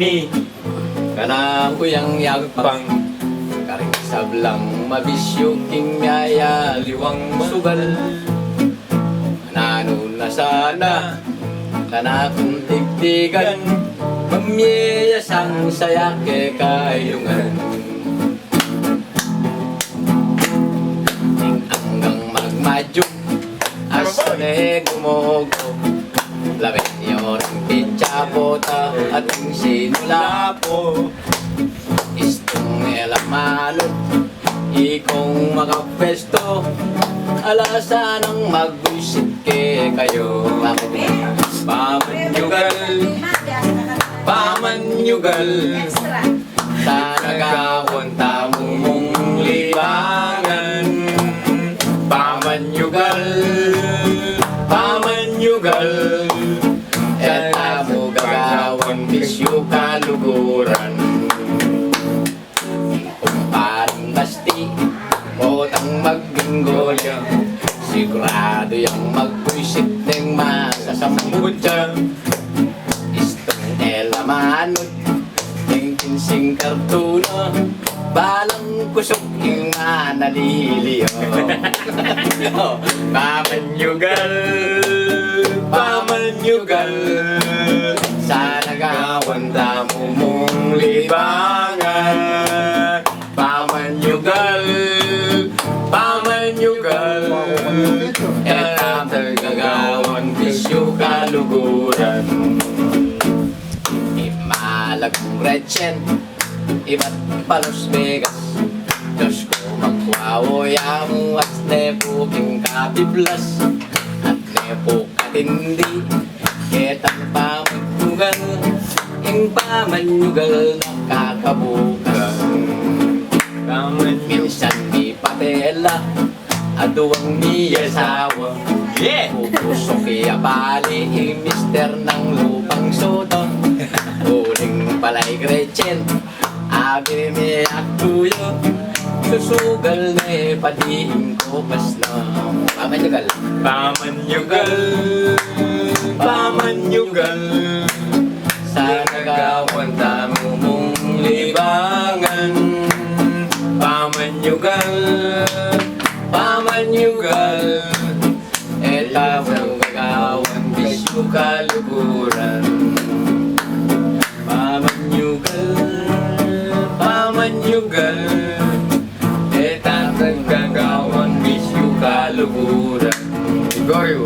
ni Kana uyang yagpang karing sablang mabisyo king yaya liwang sugal. Manano na sana kana kung tigtigan mamiyasang sayake kayungan. Hanggang magmadyo asne gumogo labet yon pitcha bota at ang sinulapo istong elamanot ikong makapwesto alasan ang mag-visit kayo pamanyugal pamanyugal sa nagawon tamong mong libangan pamanyugal pamanyugal eta mo gagawang bisyo kaluguran kumparing basti botang magginggolya sigurado yung magbuisit ng masasambut siya istong elamanot yung kinsing kartuna balang kusok yung manaliliyo pamanyugal pamanyugal sa nagawan damo mong libangan pamanyugal pamanyugal eta gagawan bisyo kaluguran imalagong Gretchen iba't palos Vegas Diyos ko magwawoy ang at nepo king kapiblas at nepo katindi ketang pamanyugal ing pamanyugal nakakabukas minsan di patela aduang di asawa pupusok iya bali ing mister ng lupang soto uling palay Gretchen abi mi aktuyo susugal na padiin ko pas na pamanyugal pamanyugal pamanyugal sa nagawan tamo mong libangan pamanyugal pamanyugal eta mo gagawan bisyo kaluguran pamanyugal pamanyugal eta mo gagawan bisyo kaluguran Gregorio